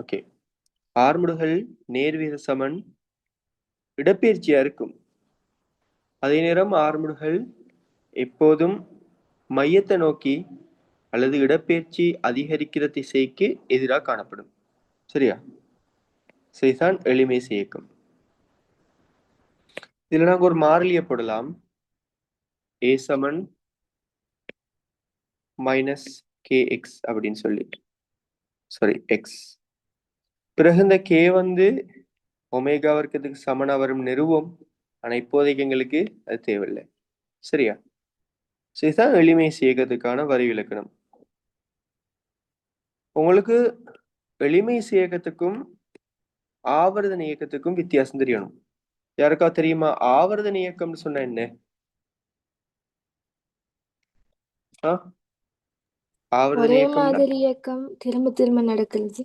Okay, ஆர்முடுகள் நேர்வீத சமன் இடப்பெயர்ச்சியா இருக்கும். அதே நேரம் ஆர்முடுகள் எப்போதும் மையத்தை நோக்கி அல்லது இடப்பெயர்ச்சி அதிகரிக்கிற திசைக்கு எதிராக காணப்படும். சரியா? இதுதான் எளிமேசு இயக்கம். இதுல நாங்க ஒரு மாறிலியை போடலாம். a சமன் மைனஸ் kx அப்படின்னு சொல்லி, சாரி எக்ஸ். பிறகு இந்த k வந்து ஒமேகா வர்க்கத்துக்கு சமனா வரும் நிறுவம். ஆனா இப்போதைக்கு எங்களுக்கு அது தேவையில்லை. சரியா? இதுதான் எளிமேசு இயக்கத்துக்கான வரி விலக்கணம். உங்களுக்கு எளிமேசு இயக்கத்துக்கும் ஆவர்த்தன இயக்கத்துக்கும் வித்தியாசம் தெரியணும். யாருக்கா தெரியுமா? ஆவர்த்தன இயக்கம்னு சொன்னா என்ன? ஆவர்த்தன ஒரே இயக்கம்னா மாதிரி இயக்கம் திரும்ப திரும்ப நடக்கிறது.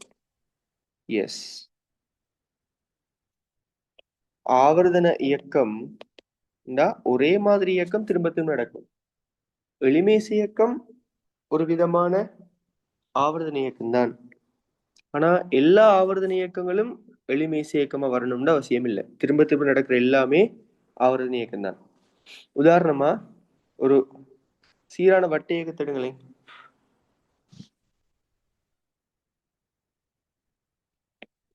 எஸ், ஆவர்த்தன இயக்கம் ஒரே மாதிரி இயக்கம் திரும்ப திரும்ப நடக்கும். எளிமேசு இயக்கம் ஒரு விதமான ஆவர்த்தன இயக்கம் தான். ஆனா எல்லா ஆவர்த்தன இயக்கங்களும் எளிமேசு இயக்கமா வரணும்னு அவசியம் இல்லை. திரும்ப திரும்ப நடக்கிற எல்லாமே ஆவர்த்தன இயக்கம் தான். உதாரணமா ஒரு சீரான வட்ட இயக்கத்தை எடுங்களேன்.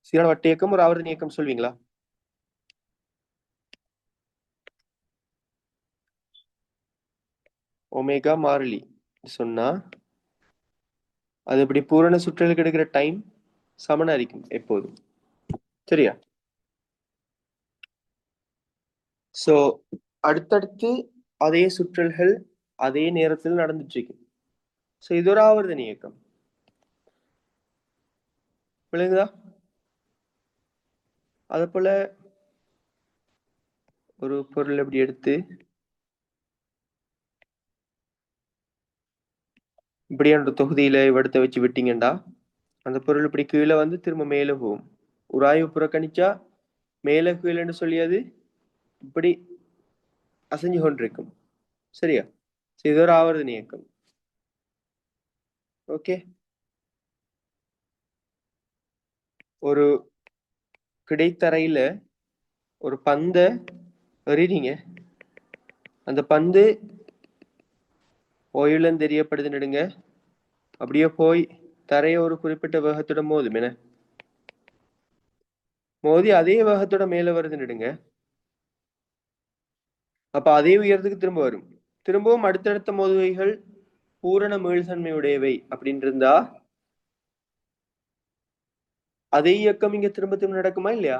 சீரான வட்ட இயக்கம் ஒரு ஆவர்த்தன இயக்கம் சொல்வீங்களா? ஒமேகா மாறிலி சொன்னா அது இப்படி பூரண சுற்றலுக்கு எடுக்கிற டைம் சமனா இருக்கும் எப்போதும். சரியா? சோ அடுத்தடுத்து அதே சுற்றல்கள் அதே நேரத்தில் நடந்துட்டு இருக்கு. சோ இது ஒரு ஆவர்த்தன இயக்கம். விளங்குதா? அத போல ஒரு பொருள் எப்படி எடுத்து இப்படியான ஒரு தொகுதியில எடுத்து வச்சு விட்டீங்கண்டா அந்த பொருள் இப்படி கீழே வந்து திரும்ப மேலே போகும். உராய்வு புறக்கணிச்சா மேல கீழேன்னு சொல்லியது இப்படி அசைஞ்சு கொண்டிருக்கும். சரியா? இது ஒரு ஆவர்த்தன இயக்கம். ஓகே, ஒரு கிடைத்தரையில ஒரு பந்த எறிறீங்க. அந்த பந்து ஓய்வுலன்னு தெரியப்படுதுன்னுடுங்க. அப்படியே போய் தரைய ஒரு குறிப்பிட்ட வேகத்தோட மோதும். என்ன மோதி அதே வேகத்தோட மேல வருதுன்னுடுங்க. அப்ப அதே உயரத்துக்கு திரும்ப வரும். திரும்பவும் அடுத்தடுத்த மோதுகைகள் பூரண மீள்தன்மையுடையவை அப்படின்னு இருந்தா அதே இயக்கம் இங்க திரும்ப திரும்ப நடக்குமா இல்லையா?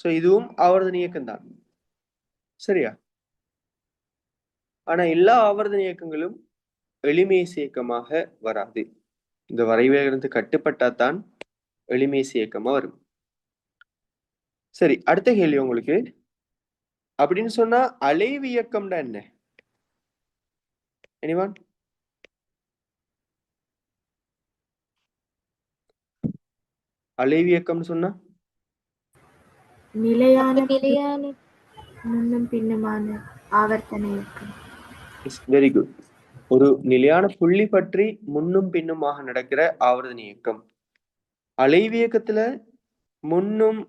சோ இதுவும் ஆவர்த்தன இயக்கம் தான். சரியா? ஆனா எல்லா ஆவர்த்தன இயக்கங்களும் எளிமேசு இயக்கமாக வராது. இந்த வரைவேகத்துக்கு கட்டுப்பட்டாதான் எளிமேசு இயக்கமா வரும். சரி, அடுத்த கேள்வி உங்களுக்கு. அப்படின்னு சொன்னா அலைவு இயக்கம்னா என்ன? எனிவன்? அலைவு இயக்கம்னு சொன்னா நிலையான முன்னும் பின்னுமான ஆவர்த்தன இயக்கம். Very good. ஒரு நிலையான புள்ளி பற்றி முன்னும் பின்னுமாக நடக்கிற ஆவர்த்தன இயக்கம். அலைவு இயக்கத்துல முன்னும்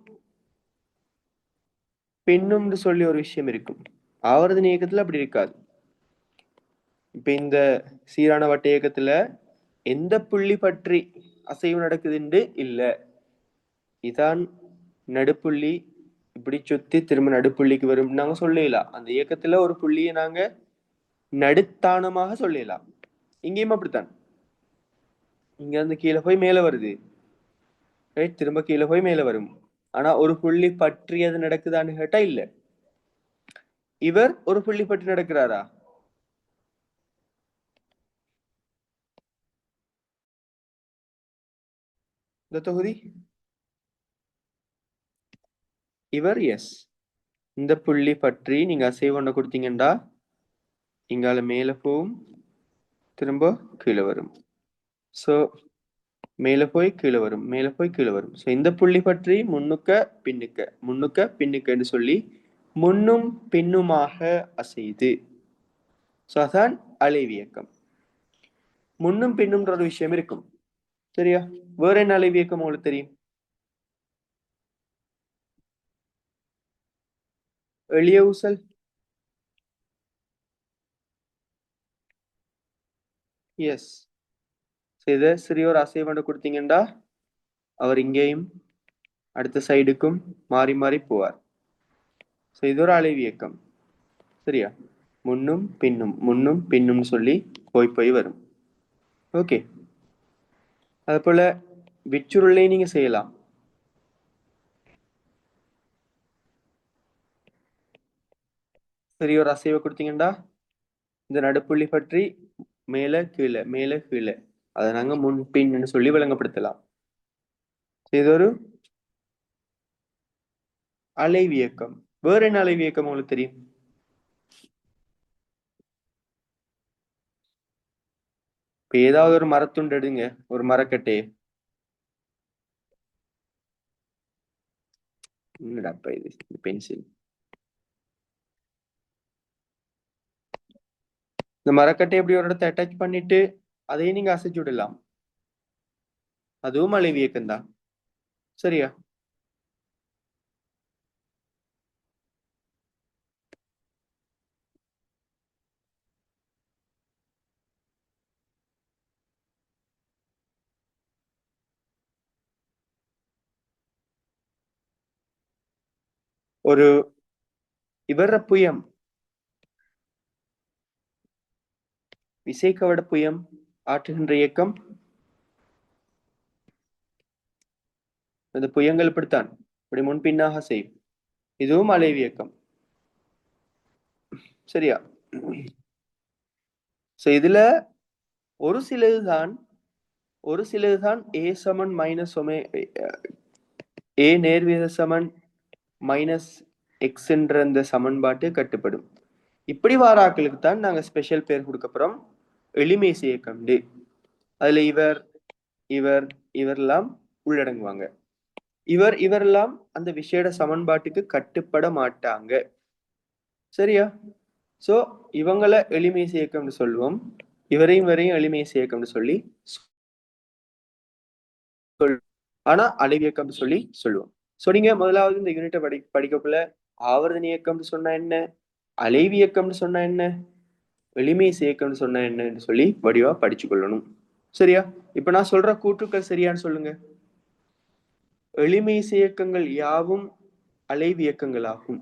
பின்னும்னு சொல்லி ஒரு விஷயம் இருக்கும். ஆவர்த்தன இயக்கத்துல அப்படி இருக்காது. இப்ப இந்த சீரான வட்ட இயக்கத்துல எந்த புள்ளி பற்றி அசைவு நடக்குதுன்னு இல்ல. இதான் நடுப்புள்ளி, இப்படி சுத்தி திரும்ப நடுப்புள்ளிக்கு வரும் நாங்க சொல்லலாம். அந்த இயக்கத்துல ஒரு புள்ளியை நாங்க நடுத்தானமாக சொல்லலாம். இங்கேயும் அப்படித்தான். இங்க இருந்து கீழே போய் மேல வருது, ரைட்? திரும்ப கீழே போய் மேல வரும். ஆனா ஒரு புள்ளி பற்றி அது நடக்குதான்னு கேட்டா இல்ல. இவர் ஒரு புள்ளி பற்றி நடக்கிறாரா? இந்த தொகுதி இவர் எஸ். இந்த புள்ளி பற்றி நீங்க அசைவ் ஒண்ண கொடுத்தீங்கடா இங்கால மேல போகும், திரும்ப கீழே வரும். சோ மேல போய் கீழே வரும், மேல போய் கீழே வரும். சோ இந்த புள்ளி பற்றி முன்னுக்க பின்னுக்க முன்னுக்க பின்னுக்கன்னு சொல்லி முன்னும் பின்னுமாக அசைது. சோ அதான் அலைவியக்கம். முன்னும் பின்னும்ன்ற ஒரு விஷயம் இருக்கும். சரியா? வேற என்ன அலைவு இயக்கம் உங்களுக்கு தெரியும்? எளிய ஊசல். எஸ். இதை சிறியோர் அசைவண்டு கொடுத்தீங்கன்னா அவர் இங்கேயும் அடுத்த சைடுக்கும் மாறி மாறி போவார். இது ஒரு அலைவு இயக்கம். சரியா? முன்னும் பின்னும் முன்னும் பின்னும் சொல்லி போய் போய் வரும். ஓகே. அது போல விச்சுருளை நீங்க செய்யலாம். சிறியோர் அசைவை கொடுத்தீங்கன்னா இந்த நடுப்புள்ளி பற்றி மேல கீழே மேல கீழே அதை நாங்க முன் பின்னு சொல்லி விளங்கப்படுத்தலாம். இது ஒரு அலைவியக்கம். வேற என்ன அலைவியக்கம் உங்களுக்கு தெரியும்? இப்ப ஏதாவது ஒரு மரத்துண்டு எடுங்க, ஒரு மரக்கட்டையை. என்னடாப்பா இது பென்சில். இந்த மரக்கட்டை எப்படி ஒரு இடத்தை அட்டாச் பண்ணிட்டு அதையும் நீங்க அசைச்சு விடலாம். அதுவும் அலைவியக்கம் தான். சரியா? ஒரு இவர புயம், விசைக்கவட புயம் ஆற்றுகின்ற இயக்கம். அந்த புயங்கள் இப்படித்தான் இப்படி முன்பின்னாக செய்யும். இதுவும் அலைவியக்கம். சரியா? இதுல ஒரு சிலதுதான் ஏ சமன் மைனஸ் ஒமே ஏ நேர்வீத சமன் மைனஸ் எக்ஸ் என்ற அந்த சமன்பாட்டு கட்டுப்படும். இப்படி வாராக்களுக்கு தான் நாங்க ஸ்பெஷல் பேர் கொடுக்கப்புறம் எளிமை இயக்கம். அதுல இவர் இவர் இவரெல்லாம் உள்ளடங்குவாங்க. இவரெல்லாம் அந்த விஷேட சமன்பாட்டுக்கு கட்டுப்பட மாட்டாங்க. சரியா? சோ இவங்களை எளிமை இயக்கம்னு சொல்லுவோம். இவரையும் எளிமை இயக்கம்னு சொல்லி ஆனா அலைவியக்கம் சொல்லி சொல்லுவோம். சோ நீங்க முதலாவது இந்த யூனிட்டை படிக்கக்குள்ள ஆவர்த்தன இயக்கம்னு சொன்னா என்ன, அலைவியக்கம்னு சொன்னா என்ன, எளிமை இயக்கம்னு சொன்னா என்னன்னு சொல்லி வடிவா படிச்சு கொள்ளணும். சரியா? இப்ப நான் சொல்ற கூற்றுக்கள் சரியான்னு சொல்லுங்க. எளிமை இயக்கங்கள் யாவும் அலைவு இயக்கங்களாகும்.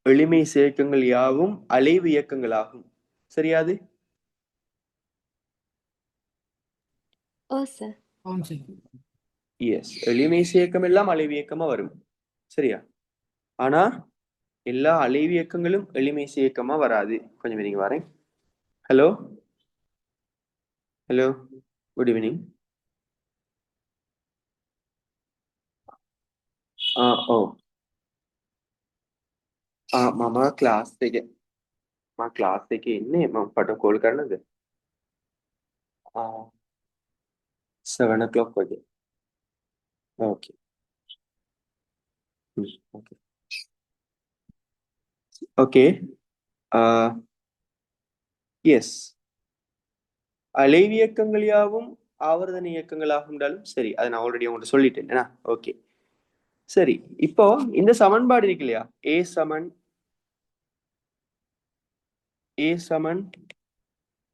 எளிமை இயக்கங்கள் யாவும் அலைவு இயக்கங்களாகும். சரியாது? ஓ சார். எஸ். எளிமை இயக்கம் எல்லாம் அலைவு இயக்கமா வரும். சரியா? ஆனா எல்லா அலைவு இயக்கங்களும் எளிமை இயக்கமா வராது. கொஞ்சம் நீங்க வரேன். Hello hello, good evening. ஓ मामा क्लास থেকে මම ක්ලාස් එකේ ඉන්නේ. මම පට කෝල් කරන්නද? 7 o'clock වගේ. ஓகே. Okay okay. எஸ். அலைவியக்கங்கள் யாவும் ஆவர்த்தன இயக்கங்களாக இருந்தாலும் சரி. அதை நான் ஆல்ரெடி உங்கள்கிட்ட சொல்லிட்டேன். ஓகே சரி. இப்போ இந்த சமன்பாடு இருக்கு இல்லையா, ஏ சமன்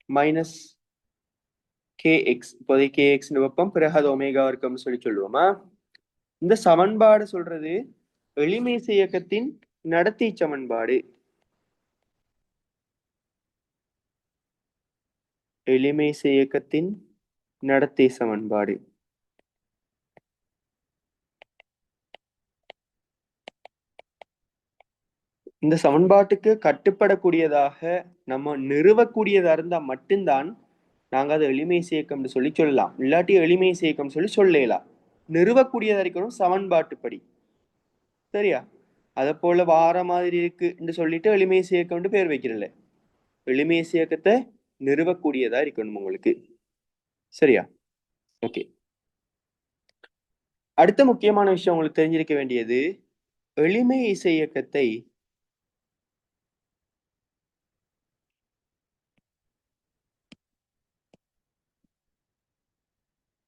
மைனஸ் kx. இப்போதை kx வெப்பம், பிறகு அது ஒமேகா இருக்கும்னு சொல்லி சொல்லுவோமா? இந்த சமன்பாடு சொல்றது எளிமை இயக்கத்தின் நடத்தை சமன்பாடு. எளிமை இயக்கத்தின் நடத்தை சமன்பாடு. இந்த சமன்பாட்டுக்கு கட்டுப்படக்கூடியதாக நம்ம நிறுவக்கூடியதா இருந்தா மட்டும்தான் நாங்க அதை எளிமை இயக்கம்னு சொல்லி சொல்லலாம். இல்லாட்டி எளிமை இயக்கம் சொல்லி சொல்லலாம். நிறுவக்கூடியதா இருக்கணும் சமன்பாட்டுப்படி. சரியா? அதை போல வார மாதிரி இருக்குன்னு சொல்லிட்டு எளிமை இயக்கம்னு பேர் வைக்கிறல. எளிமை இயக்கத்தை நிறுவக்கூடியதா இருக்கணும் உங்களுக்கு. சரியா? ஓகே. அடுத்த முக்கியமான விஷயம் உங்களுக்கு தெரிஞ்சிருக்க வேண்டியது, எளிமை இயக்கத்தை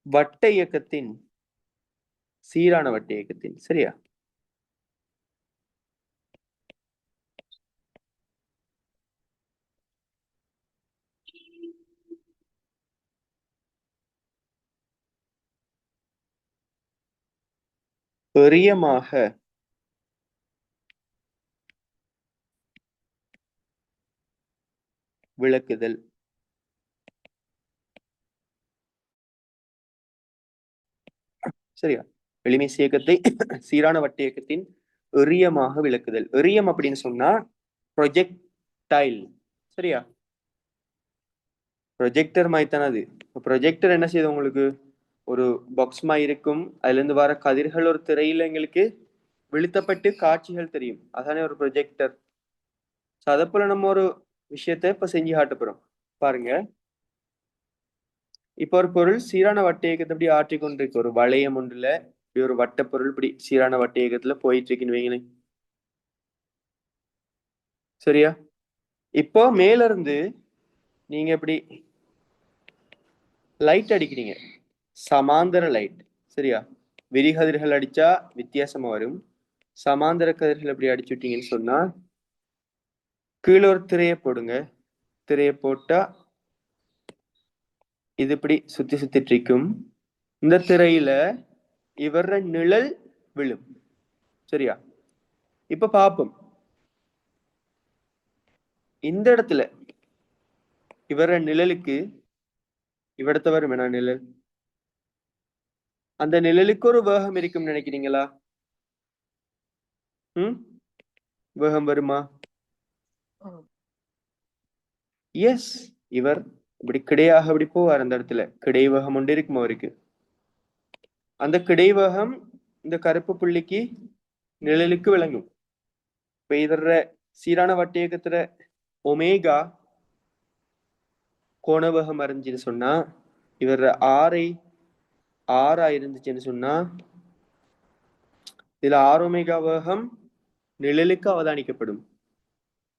வட்ட இயக்கத்தின் சீரான வட்ட இயக்கத்தின் சரியா? பெரியமாக விளக்குதல். சரியா? வெளிமீசி இயக்கத்தை சீரான வட்ட இயக்கத்தின் எறியமாக விளக்குதல். எறியம் அப்படின்னு சொன்னா ப்ரொஜெக்டைல். சரியா? ப்ரொஜெக்டர் மாதிரி தானே அது. ப்ரொஜெக்டர் என்ன செய்யுது உங்களுக்கு? ஒரு பாக்ஸ் மாதிரி இருக்கும், அதுல இருந்து வர கதிர்கள் ஒரு திரையில எங்களுக்கு விழுத்தப்பட்டு காட்சிகள் தெரியும், அதானே ஒரு ப்ரொஜெக்டர். அதை போல நம்ம ஒரு விஷயத்த இப்ப செஞ்சு காட்ட போறோம். பாருங்க, இப்ப ஒரு பொருள் சீரான வட்ட இயக்கத்தை இப்படி ஆற்றி கொண்டிருக்கு. ஒரு வளையம் ஒன்றுல இப்படி ஒரு வட்ட பொருள் இப்படி சீரான வட்ட இயக்கத்துல போயிட்டு இருக்குன்னு வைங்களேன். சரியா? இப்போ மேல இருந்து நீங்க இப்படி லைட் அடிக்கிறீங்க, சமாந்தர லைட். சரியா? விரிகதிர்கள் அடிச்சா வித்தியாசமா வரும். சமாந்தர கதிர்கள் எப்படி அடிச்சு விட்டீங்கன்னு சொன்னா, கீழே ஒரு திரையை போடுங்க. திரையை போட்டா இது இப்படி சுத்தி சுத்திட்டு இருக்கும். இந்த திரையில இவர நிழல் விழும். சரியா? இப்ப பாப்போம், இந்த இடத்துல இவர நிழலுக்கு இவடத்த வரும் என்ன நிழல், அந்த நிழலுக்கு ஒரு வேகம் இருக்கும் நினைக்கிறீங்களா? வேகம் வருமா? எஸ். இவர் இப்படி கிடையாக இப்படி போவார், அந்த இடத்துல கிடை வேகம் ஒன்று இருக்கும் அவருக்கு. அந்த கிடை வேகம் இந்த கருப்பு புள்ளிக்கு நிழலுக்கு விளங்கும். இப்ப இதர சீரான வட்ட இயக்கத்துல ஒமேகா கோணவேகம் அறிஞ்சுன்னு சொன்னா, இவர் ஆறா இருந்துச்சுன்னு சொன்னா, இதுல 6 ஒமேகா வேகம் நிழலுக்கு அவதானிக்கப்படும்.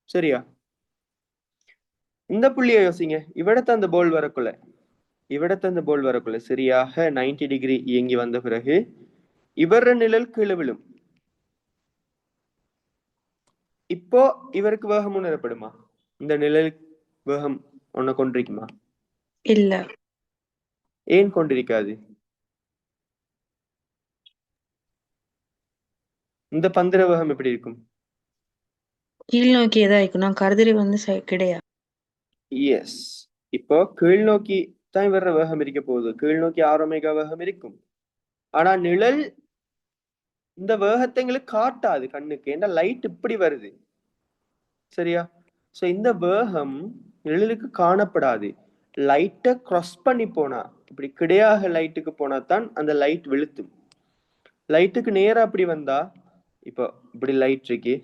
சரியா? இந்த புள்ளியை யோசிங்க. இவிடத்த அந்த போல் வரக்குள்ள சரியாக 90 டிகிரி இயங்கி வந்த பிறகு இவர நிழல் கீழே விழும். இப்போ இவருக்கு வேகம் உணரப்படுமா? இந்த நிழல் வேகம் ஒன்ன கொண்டிருக்குமா? இல்ல. ஏன் கொண்டிருக்காது? இந்த பந்திர வேகம் எப்படி இருக்கும்? கீழ் நோக்கியதா இருக்கும். நான் கருதிரி வந்து கிடையா. எஸ். இப்போ கீழ் நோக்கி தான் இவர வேகம் இருக்க போகுது. கீழ் நோக்கி 6 ஒமேகா வேகம் இருக்கும். ஆனா நிழல் இந்த வேகத்தை எங்களுக்கு காட்டாது கண்ணுக்கு, ஏன்னா லைட் இப்படி வருது. சரியா? சோ இந்த வேகம் நிழலுக்கு காணப்படாது. லைட்டை கிராஸ் பண்ணி போனா, இப்படி கிடையாக லைட்டுக்கு போனா தான் அந்த லைட் வெளுத்தும். லைட்டுக்கு நேரா அப்படி வந்தா, இப்போ இப்படி லைட் இருக்கு,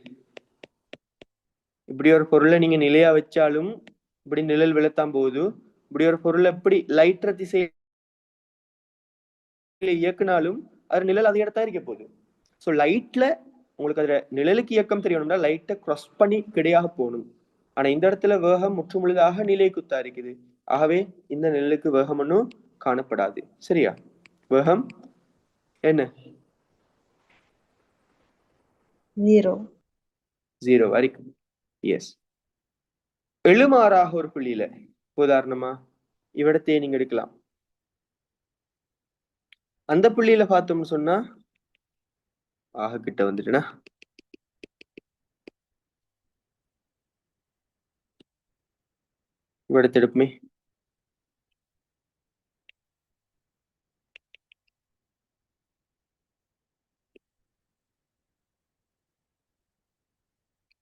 இப்படி ஒரு பொருளை நீங்க நிலையா வச்சாலும் இப்படி நிழல் வெளுத்தான் போகுது. இப்படி ஒரு பொருளை எப்படி லைட்ற திசையில இயக்குனாலும் அது நிழல் அதே இடத்தா இருக்க போகுது. ஸோ லைட்ல உங்களுக்கு அதுல நிழலுக்கு இயக்கம் தெரியணும்னா லைட்டை கிராஸ் பண்ணி கிடையாக போகணும். ஆனா இந்த இடத்துல வேகம் முற்றுமுழுதாக நிலை குத்தா இருக்குது. ஆகவே இந்த நிழலுக்கு வேகம் ஒன்றும் காணப்படாது. சரியா? வேகம் என்ன? 0. 0 வரைக்கும். எஸ். எழுமாறாக ஒரு புள்ளியில, உதாரணமா இவ்விடத்தையே நீங்க எடுக்கலாம். அந்த புள்ளியில பார்த்தோம்னு சொன்னா, ஆக கிட்ட வந்துட்டுனா இவ்விடத்தை எடுப்புமே.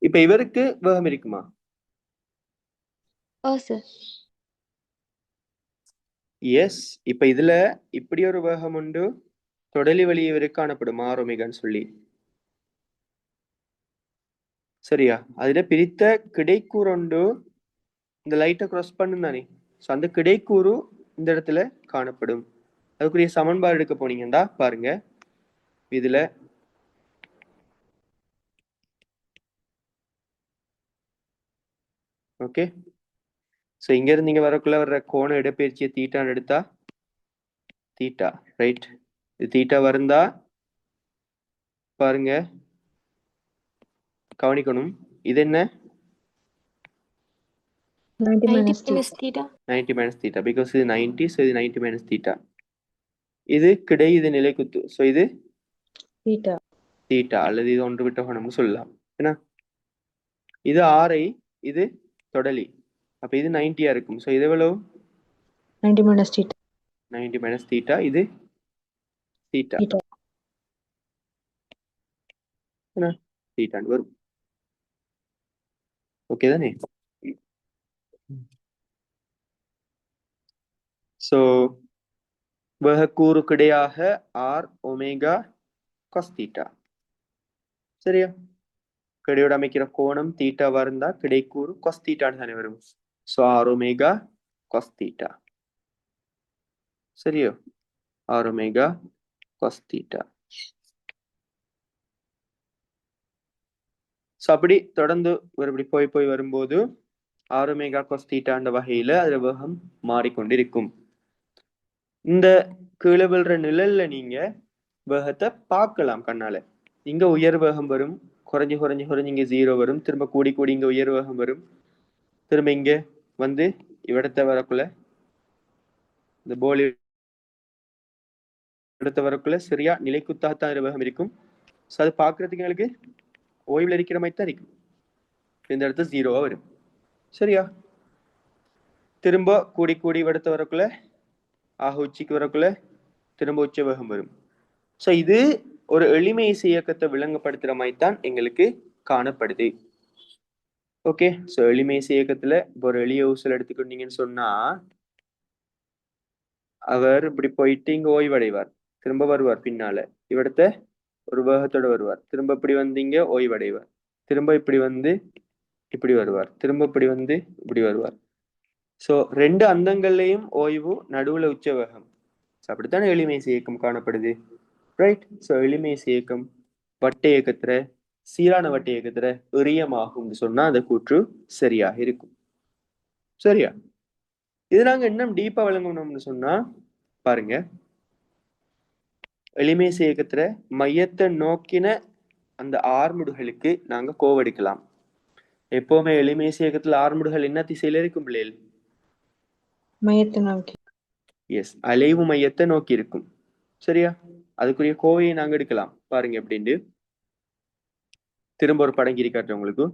இப்ப இவருக்கு வேகம் இருக்குமா? ஓ சார். எஸ். இப்ப இதுல இப்படி ஒரு வேகம் உண்டு, தொடலி வழி இவருக்கு காணப்படும் 6 ஒமேகான்னு சொல்லி. சரியா? அதுல பிரித்த கிடைக்கூறு உண்டு, இந்த லைட்டை கிராஸ் பண்ணும் தானே. ஸோ அந்த கிடைக்கூறு இந்த இடத்துல காணப்படும். அதுக்குரிய சமன்பாடு எடுக்க போனீங்கன்னா பாருங்க, இதுல ஓகே. ஸோ இங்க இருந்து இங்க வரக்குள்ள வர்ற கோண இடப்பெயர்ச்சியை தீட்டான்னு எடுத்தா தீட்டா. ரைட், இது தீட்டா வருந்தா பாருங்க, கவனிக்கணும். இது என்ன? 90 90 minus minus theta. theta. 90 minus theta, because இது 90, so இது 90 minus theta. இது கிடை, இது நிலைக்குத்து, so இது Theta. தீட்டா அல்லது இது ஒன்று விட்ட கோணம்னு சொல்லலாம். என்ன, இது ஆரை, இது தொடலி, அப்ப இது 90 இருக்கும். ஸோ இது எவ்வளவு? 90 minus theta. 90 minus theta, இது தீட்டா. Theta. என்ன, தீட்டான்னு வரும். ஓகே தானே? ஸோ வேகக்கூறு கிடையாக ஆர் ஒமேகா காஸ் தீட்டா. சரியா? கிடையோட அமைக்கிற கோணம் தீட்டாவா இருந்தா கிடைக்கூறு காஸ் தீட்டான்னு தானே வரும். So r omega cos theta. சரியோ? R omega cos theta. So அப்படி தொடர்ந்து இப்படி போய் போய் வரும்போது ஆர் ஒமேகா காஸ் தீட்டான்ற வகையில அதுல வேகம் மாறிக்கொண்டிருக்கும். இந்த கீழே விழுற நிழல்ல நீங்க வேகத்தை பார்க்கலாம் கண்ணால. இங்க உயர் வேகம் வரும், குறைஞ்சு குறைஞ்சு குறைஞ்சு இங்க 0 வரும், திரும்ப கூடி கூடி இங்க உயர் வேகம் வரும், திரும்ப இங்க வந்து இவ்விடத்தை வரக்குள்ள இந்த போலி இடத்தை வரக்குள்ள சரியா நிலைக்குத்தாகத்தான் வேகம் இருக்கும். ஸோ அது பார்க்கறதுக்கு எங்களுக்கு ஓய்வில் இருக்கிற மாதிரி தான் இருக்கும். இந்த இடத்துல 0வா வரும். சரியா? திரும்ப கூடி கூடி இவ்விடத்தை வரக்குள்ள ஆக உச்சிக்கு வரக்குள்ள திரும்ப உச்ச வேகம் வரும். ஸோ இது ஒரு எளிமை இயக்கத்தை விளங்கப்படுத்துற மாதிரி தான் எங்களுக்கு காணப்படுது. ஓகே, ஸோ எளிமை இயக்கத்துல இப்போ ஒரு எளிய ஊசல் எடுத்துக்கிட்டீங்கன்னு சொன்னா அவர் இப்படி போயிட்டு இங்க ஓய்வடைவார், திரும்ப வருவார், பின்னால இவ்விடத்த ஒரு வேகத்தோட வருவார், திரும்ப இப்படி வந்து இங்க ஓய்வடைவார், திரும்ப இப்படி வந்து இப்படி வருவார், திரும்ப இப்படி வந்து இப்படி வருவார். ஸோ ரெண்டு அந்தங்கள்லையும் ஓய்வு, நடுவுல உச்ச வேகம். அப்படித்தானே எளிமை இயக்கம் காணப்படுது. ரைட். ஸோ எளிமை இயக்கம் வட்ட இயக்கத்துல, சீரான வட்ட இயக்கத்துல எறியமாகும் சொன்னா அந்த கூற்று சரியாக இருக்கும். சரியா? இது நாங்க இன்னும் டீப்பா விளங்கணும்னு சொன்னா பாருங்க, எளிமை இயக்கத்துல மையத்தை நோக்கின அந்த ஆர்முடுகளுக்கு நாங்க கோவடிக்கலாம். எப்பவுமே எளிமை இயக்கத்துல ஆர்முடுகள் என்ன திசையில இருக்கும் பிள்ளைகள்? மையத்தை நோக்கி. எஸ், அலைவு மையத்தை நோக்கி இருக்கும். சரியா? அதுக்குரிய கோவையை நாங்க எடுக்கலாம். பாருங்க எப்படின்னு திரும்ப ஒரு படம் கிரி காட்டுறேன் உங்களுக்கு.